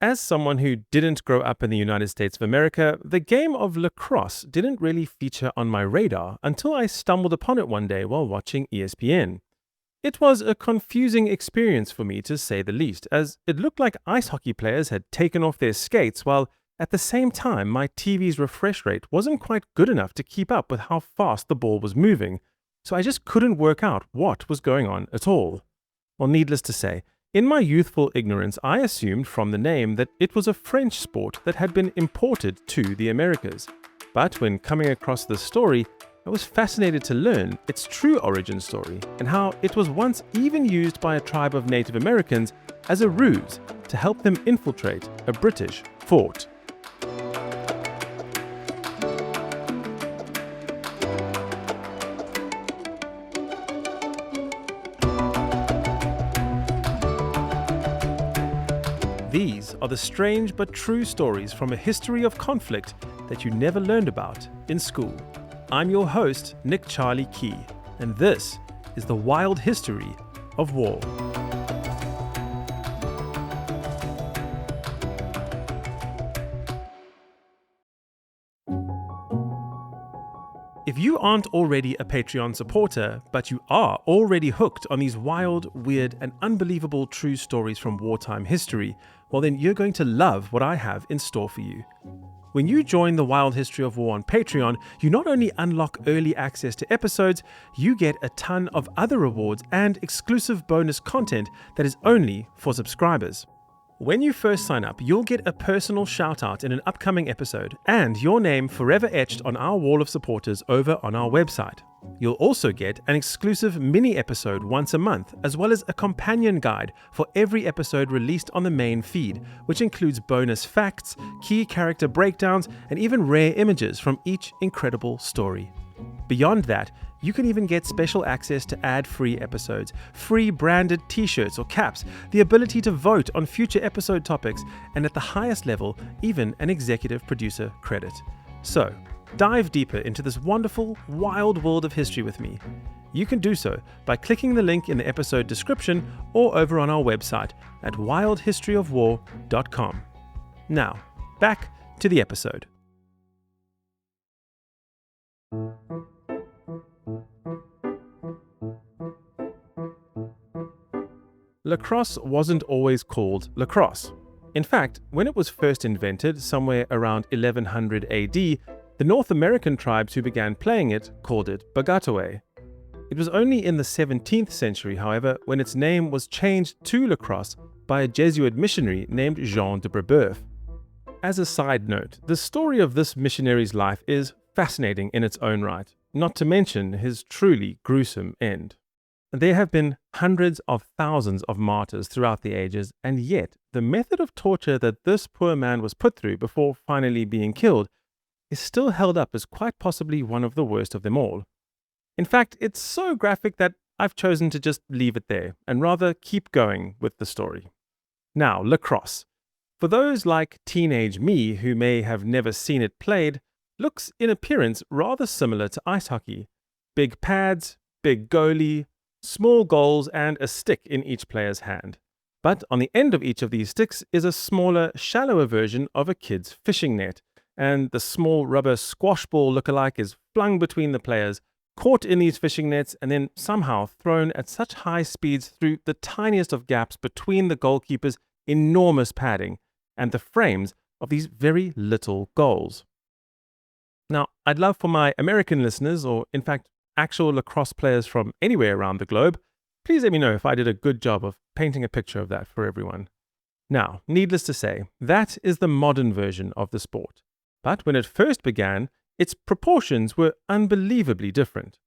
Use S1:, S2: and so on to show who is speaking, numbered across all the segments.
S1: As someone who didn't grow up in the United States of America, the game of lacrosse didn't really feature on my radar until I stumbled upon it one day while watching ESPN. It was a confusing experience for me, to say the least, as it looked like ice hockey players had taken off their skates, while at the same time my TV's refresh rate wasn't quite good enough to keep up with how fast the ball was moving, so I just couldn't work out what was going on at all. Well, needless to say, in my youthful ignorance, I assumed from the name that it was a French sport that had been imported to the Americas. But when coming across this story, I was fascinated to learn its true origin story and how it was once even used by a tribe of Native Americans as a ruse to help them infiltrate a British fort. These are the strange but true stories from a history of conflict that you never learned about in school. I'm your host, Nick Charlie Key, and this is the wild history of war. If you aren't already a Patreon supporter, but you are already hooked on these wild, weird, and unbelievable true stories from wartime history, well then you're going to love what I have in store for you. When you join the Wild History of War on Patreon, you not only unlock early access to episodes, you get a ton of other rewards and exclusive bonus content that is only for subscribers. When you first sign up, you'll get a personal shout out in an upcoming episode and your name forever etched on our wall of supporters over on our website. You'll also get an exclusive mini episode once a month, as well as a companion guide for every episode released on the main feed, which includes bonus facts, key character breakdowns, and even rare images from each incredible story. Beyond that, you can even get special access to ad-free episodes, free branded t-shirts or caps, the ability to vote on future episode topics, and at the highest level, even an executive producer credit. So, dive deeper into this wonderful, wild world of history with me. You can do so by clicking the link in the episode description or over on our website at wildhistoryofwar.com. Now, back to the episode. Lacrosse wasn't always called lacrosse. In fact, when it was first invented, somewhere around 1100 AD, the North American tribes who began playing it called it bagatoe. It was only in the 17th century, however, when its name was changed to lacrosse by a Jesuit missionary named Jean de Brebeuf. As a side note, the story of this missionary's life is fascinating in its own right, not to mention his truly gruesome end. There have been hundreds of thousands of martyrs throughout the ages, and yet the method of torture that this poor man was put through before finally being killed is still held up as quite possibly one of the worst of them all. In fact, it's so graphic that I've chosen to just leave it there and rather keep going with the story. Now, lacrosse. For those like teenage me who may have never seen it played, looks in appearance rather similar to ice hockey. Big pads, big goalie, small goals, and a stick in each player's hand. But on the end of each of these sticks is a smaller, shallower version of a kid's fishing net, and the small rubber squash ball lookalike is flung between the players, caught in these fishing nets, and then somehow thrown at such high speeds through the tiniest of gaps between the goalkeeper's enormous padding and the frames of these very little goals. Now, I'd love for my American listeners, or in fact actual lacrosse players from anywhere around the globe, please let me know if I did a good job of painting a picture of that for everyone. Now, needless to say, that is the modern version of the sport. But when it first began, its proportions were unbelievably different.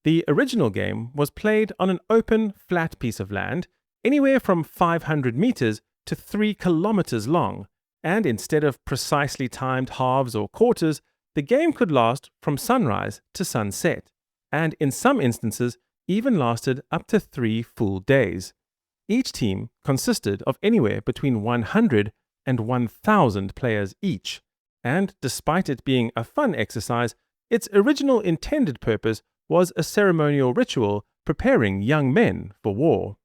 S1: The original game was played on an open, flat piece of land, anywhere from 500 meters to 3 kilometers long, and instead of precisely timed halves or quarters, the game could last from sunrise to sunset, and in some instances even lasted up to 3 full days. Each team consisted of anywhere between 100 and 1,000 players each, and despite it being a fun exercise, its original intended purpose was a ceremonial ritual preparing young men for war.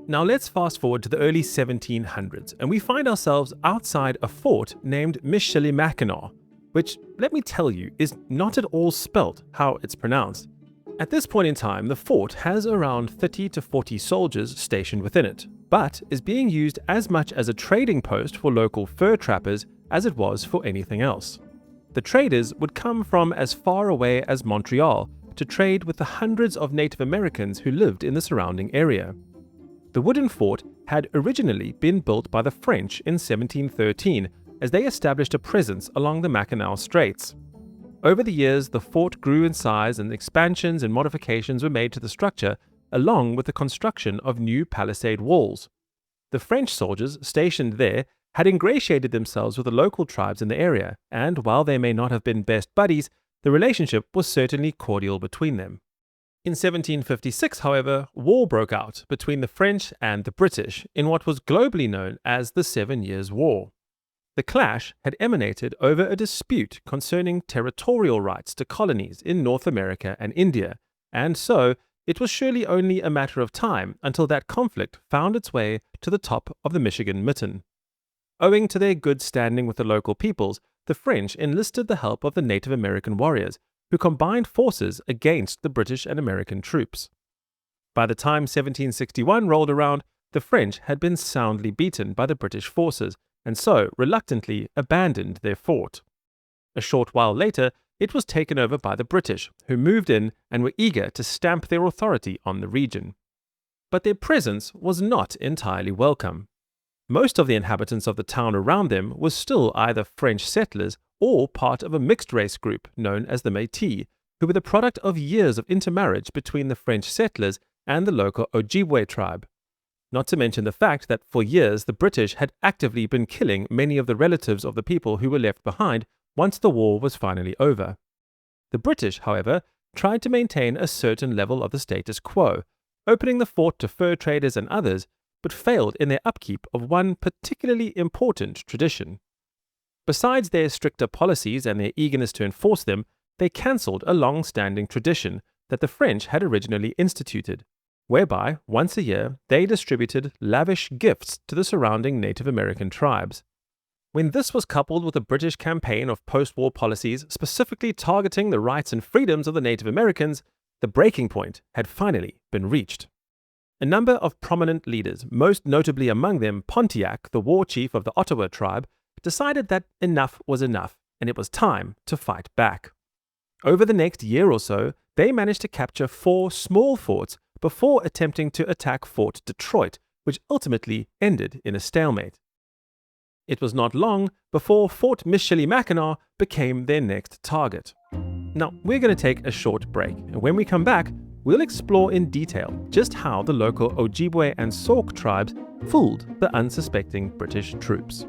S1: Now let's fast forward to the early 1700s, and we find ourselves outside a fort named Michilimackinac, which, let me tell you, is not at all spelt how it's pronounced. At this point in time, the fort has around 30 to 40 soldiers stationed within it, but is being used as much as a trading post for local fur trappers as it was for anything else. The traders would come from as far away as Montreal to trade with the hundreds of Native Americans who lived in the surrounding area. The wooden fort had originally been built by the French in 1713 as they established a presence along the Mackinac Straits. Over the years, the fort grew in size and expansions and modifications were made to the structure, along with the construction of new palisade walls. The French soldiers stationed there had ingratiated themselves with the local tribes in the area, and while they may not have been best buddies, the relationship was certainly cordial between them. In 1756, however, war broke out between the French and the British in what was globally known as the 7 Years' War. The clash had emanated over a dispute concerning territorial rights to colonies in North America and India, and so it was surely only a matter of time until that conflict found its way to the top of the Michigan Mitten. Owing to their good standing with the local peoples, the French enlisted the help of the Native American warriors, who combined forces against the British and American troops. By the time 1761 rolled around, the French had been soundly beaten by the British forces, and so reluctantly abandoned their fort. A short while later, it was taken over by the British, who moved in and were eager to stamp their authority on the region. But their presence was not entirely welcome. Most of the inhabitants of the town around them were still either French settlers or part of a mixed race group known as the Métis, who were the product of years of intermarriage between the French settlers and the local Ojibwe tribe. Not to mention the fact that for years the British had actively been killing many of the relatives of the people who were left behind once the war was finally over. The British, however, tried to maintain a certain level of the status quo, opening the fort to fur traders and others, but failed in their upkeep of one particularly important tradition. Besides their stricter policies and their eagerness to enforce them, they cancelled a long-standing tradition that the French had originally instituted, whereby once a year they distributed lavish gifts to the surrounding Native American tribes. When this was coupled with a British campaign of post-war policies specifically targeting the rights and freedoms of the Native Americans, the breaking point had finally been reached. A number of prominent leaders, most notably among them Pontiac, the war chief of the Ottawa tribe, decided that enough was enough and it was time to fight back. Over the next year or so, they managed to capture 4 small forts before attempting to attack Fort Detroit, which ultimately ended in a stalemate. It was not long before Fort Michilimackinac became their next target. Now, we're going to take a short break, and when we come back, we'll explore in detail just how the local Ojibwe and Sauk tribes fooled the unsuspecting British troops.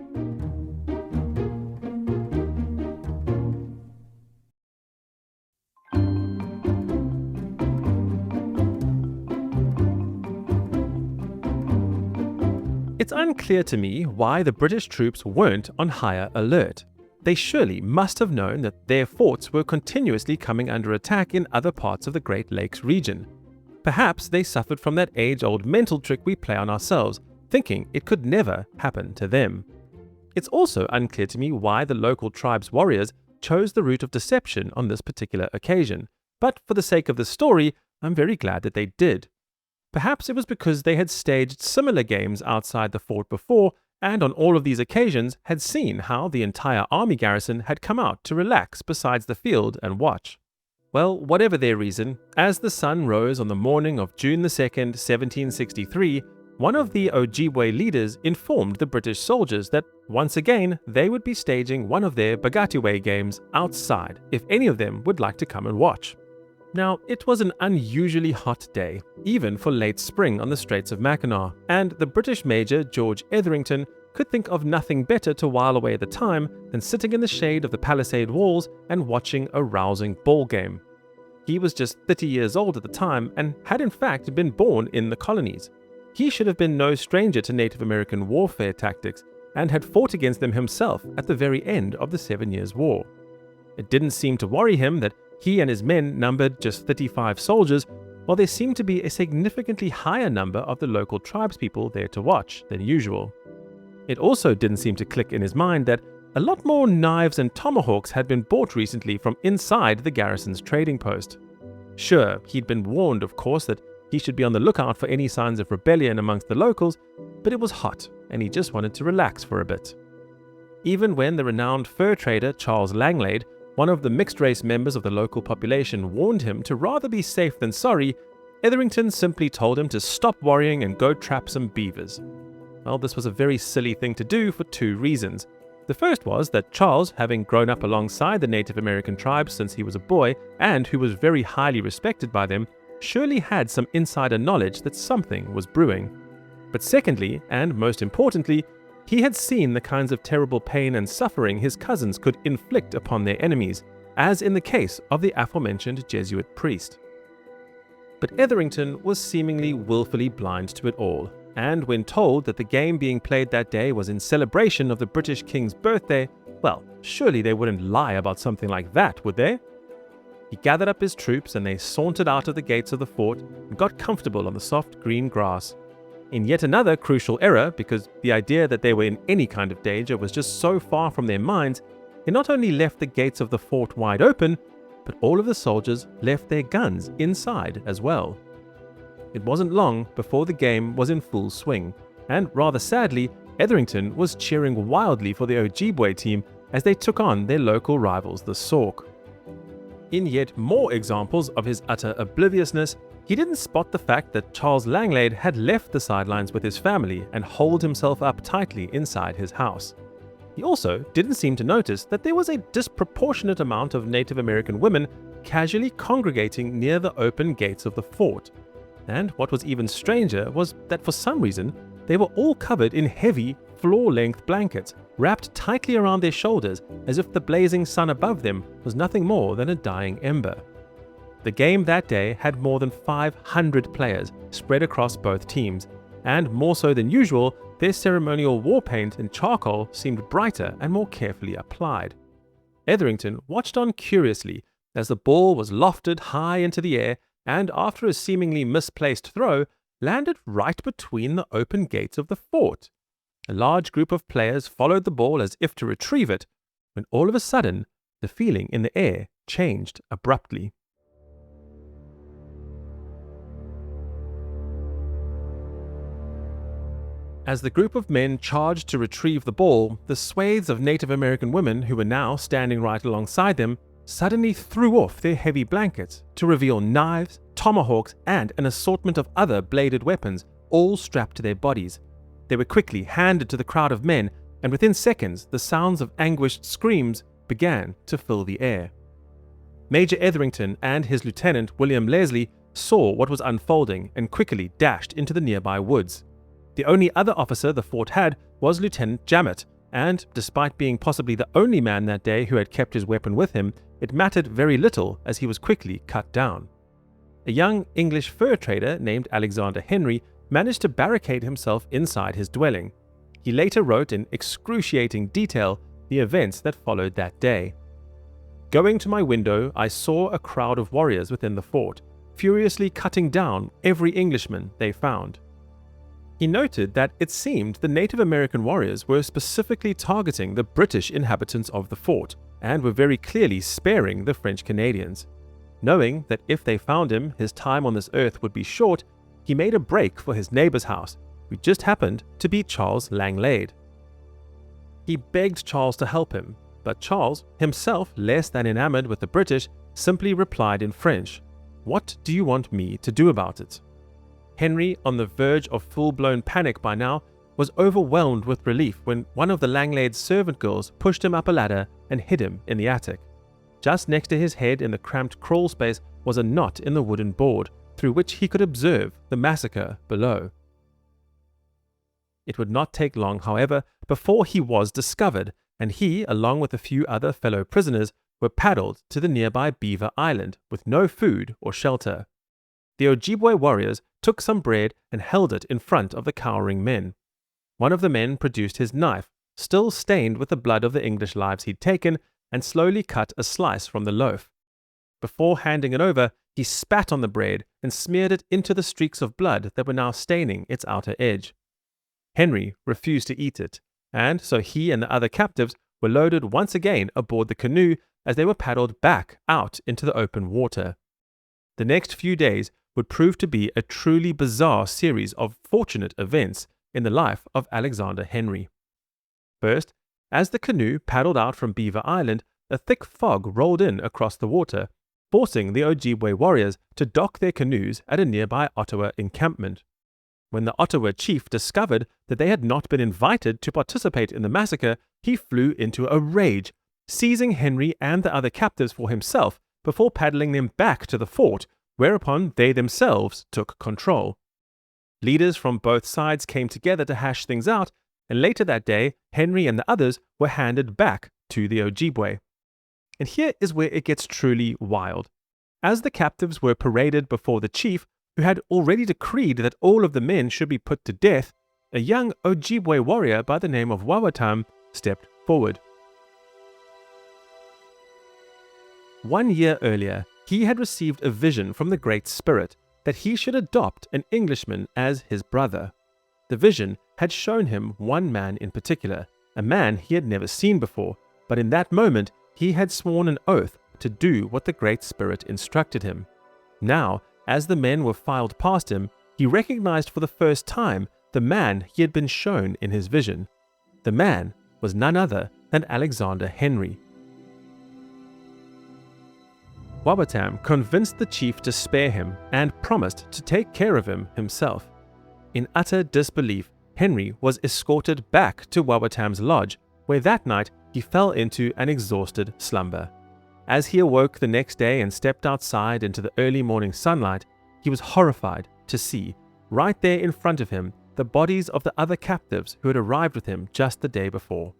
S1: It's unclear to me why the British troops weren't on higher alert. They surely must have known that their forts were continuously coming under attack in other parts of the Great Lakes region. Perhaps they suffered from that age-old mental trick we play on ourselves, thinking it could never happen to them. It's also unclear to me why the local tribe's warriors chose the route of deception on this particular occasion, but for the sake of the story, I'm very glad that they did. Perhaps it was because they had staged similar games outside the fort before, and on all of these occasions had seen how the entire army garrison had come out to relax beside the field and watch. Well, whatever their reason, as the sun rose on the morning of June 2nd, 1763, one of the Ojibwe leaders informed the British soldiers that once again they would be staging one of their Bagatiwe games outside if any of them would like to come and watch. Now, it was an unusually hot day, even for late spring on the Straits of Mackinac, and the British Major George Etherington could think of nothing better to while away the time than sitting in the shade of the palisade walls and watching a rousing ball game. He was just 30 years old at the time and had in fact been born in the colonies. He should have been no stranger to Native American warfare tactics and had fought against them himself at the very end of the 7 Years' War. It didn't seem to worry him that he and his men numbered just 35 soldiers, while there seemed to be a significantly higher number of the local tribespeople there to watch than usual. It also didn't seem to click in his mind that a lot more knives and tomahawks had been bought recently from inside the garrison's trading post. Sure, he'd been warned, of course, that he should be on the lookout for any signs of rebellion amongst the locals, but it was hot, and he just wanted to relax for a bit. Even when the renowned fur trader Charles Langlade, one of the mixed-race members of the local population, warned him to rather be safe than sorry, Etherington simply told him to stop worrying and go trap some beavers. Well, this was a very silly thing to do for two reasons. The first was that Charles, having grown up alongside the Native American tribes since he was a boy, and who was very highly respected by them, surely had some insider knowledge that something was brewing. But secondly, and most importantly, he had seen the kinds of terrible pain and suffering his cousins could inflict upon their enemies, as in the case of the aforementioned Jesuit priest. But Etherington was seemingly willfully blind to it all, and when told that the game being played that day was in celebration of the British King's birthday, well, surely they wouldn't lie about something like that, would they? He gathered up his troops and they sauntered out of the gates of the fort and got comfortable on the soft green grass. In yet another crucial error, because the idea that they were in any kind of danger was just so far from their minds, they not only left the gates of the fort wide open, but all of the soldiers left their guns inside as well. It wasn't long before the game was in full swing, and rather sadly, Etherington was cheering wildly for the Ojibwe team as they took on their local rivals, the Sauk. In yet more examples of his utter obliviousness, he didn't spot the fact that Charles Langlade had left the sidelines with his family and holed himself up tightly inside his house. He also didn't seem to notice that there was a disproportionate amount of Native American women casually congregating near the open gates of the fort. And what was even stranger was that for some reason, they were all covered in heavy, floor-length blankets, wrapped tightly around their shoulders as if the blazing sun above them was nothing more than a dying ember. The game that day had more than 500 players spread across both teams, and more so than usual, their ceremonial war paint and charcoal seemed brighter and more carefully applied. Etherington watched on curiously as the ball was lofted high into the air and, after a seemingly misplaced throw, landed right between the open gates of the fort. A large group of players followed the ball as if to retrieve it, when all of a sudden, the feeling in the air changed abruptly. As the group of men charged to retrieve the ball, the swathes of Native American women who were now standing right alongside them suddenly threw off their heavy blankets to reveal knives, tomahawks, and an assortment of other bladed weapons, all strapped to their bodies. They were quickly handed to the crowd of men, and within seconds the sounds of anguished screams began to fill the air. Major Etherington and his lieutenant William Leslie saw what was unfolding and quickly dashed into the nearby woods. The only other officer the fort had was Lieutenant Jammett, and despite being possibly the only man that day who had kept his weapon with him, it mattered very little as he was quickly cut down. A young English fur trader named Alexander Henry managed to barricade himself inside his dwelling. He later wrote in excruciating detail the events that followed that day. "Going to my window, I saw a crowd of warriors within the fort, furiously cutting down every Englishman they found." He noted that it seemed the Native American warriors were specifically targeting the British inhabitants of the fort, and were very clearly sparing the French Canadians. Knowing that if they found him, his time on this earth would be short, he made a break for his neighbor's house, who just happened to be Charles Langlade. He begged Charles to help him, but Charles, himself less than enamored with the British, simply replied in French, "What do you want me to do about it?" Henry, on the verge of full-blown panic by now, was overwhelmed with relief when one of the Langlade's servant girls pushed him up a ladder and hid him in the attic. Just next to his head in the cramped crawl space was a knot in the wooden board, through which he could observe the massacre below. It would not take long, however, before he was discovered, and he, along with a few other fellow prisoners, were paddled to the nearby Beaver Island with no food or shelter. The Ojibwe warriors took some bread and held it in front of the cowering men. One of the men produced his knife, still stained with the blood of the English lives he'd taken, and slowly cut a slice from the loaf. Before handing it over, he spat on the bread and smeared it into the streaks of blood that were now staining its outer edge. Henry refused to eat it, and so he and the other captives were loaded once again aboard the canoe as they were paddled back out into the open water. The next few days would prove to be a truly bizarre series of fortunate events in the life of Alexander Henry. First, as the canoe paddled out from Beaver Island, a thick fog rolled in across the water, forcing the Ojibwe warriors to dock their canoes at a nearby Ottawa encampment. When the Ottawa chief discovered that they had not been invited to participate in the massacre, he flew into a rage, seizing Henry and the other captives for himself before paddling them back to the fort, whereupon they themselves took control. Leaders from both sides came together to hash things out, and later that day, Henry and the others were handed back to the Ojibwe. And here is where it gets truly wild. As the captives were paraded before the chief, who had already decreed that all of the men should be put to death, a young Ojibwe warrior by the name of Wawatam stepped forward. 1 year earlier, he had received a vision from the Great Spirit that he should adopt an Englishman as his brother. The vision had shown him one man in particular, a man he had never seen before, but in that moment he had sworn an oath to do what the Great Spirit instructed him. Now, as the men were filed past him, he recognized for the first time the man he had been shown in his vision. The man was none other than Alexander Henry. Wawatam convinced the chief to spare him and promised to take care of him himself. In utter disbelief, Henry was escorted back to Wawatam's lodge, where that night he fell into an exhausted slumber. As he awoke the next day and stepped outside into the early morning sunlight, he was horrified to see, right there in front of him, the bodies of the other captives who had arrived with him just the day before.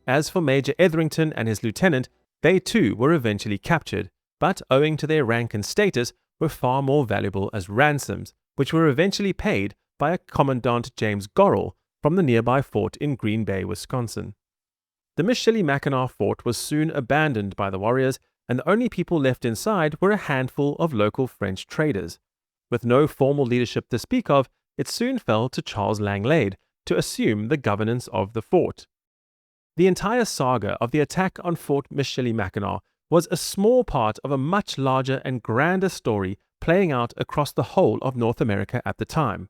S1: As for Major Etherington and his lieutenant, they too were eventually captured, but owing to their rank and status, were far more valuable as ransoms, which were eventually paid by a Commandant James Gorrell from the nearby fort in Green Bay, Wisconsin. The Michilimackinac fort was soon abandoned by the warriors, and the only people left inside were a handful of local French traders. With no formal leadership to speak of, it soon fell to Charles Langlade to assume the governance of the fort. The entire saga of the attack on Fort Michilimackinac was a small part of a much larger and grander story playing out across the whole of North America at the time.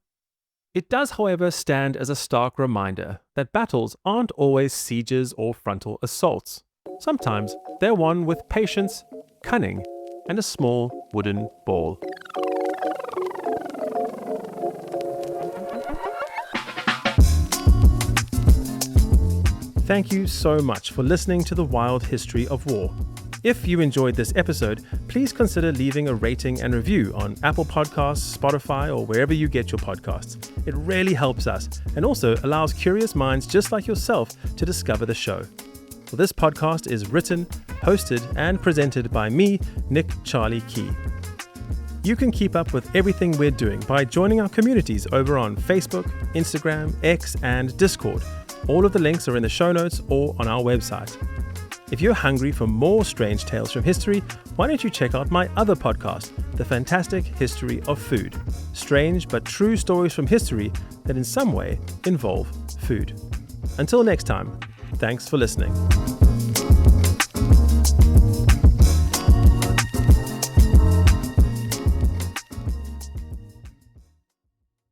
S1: It does, however, stand as a stark reminder that battles aren't always sieges or frontal assaults. Sometimes they're won with patience, cunning, and a small wooden ball. Thank you so much for listening to The Wild History of War. If you enjoyed this episode, please consider leaving a rating and review on Apple Podcasts, Spotify, or wherever you get your podcasts. It really helps us and also allows curious minds just like yourself to discover the show. Well, this podcast is written, hosted, and presented by me, Nick Charlie Key. You can keep up with everything we're doing by joining our communities over on Facebook, Instagram, X, and Discord. All of the links are in the show notes or on our website. If you're hungry for more strange tales from history, why don't you check out my other podcast, The Fantastic History of Food. Strange but true stories from history that in some way involve food. Until next time, thanks for listening.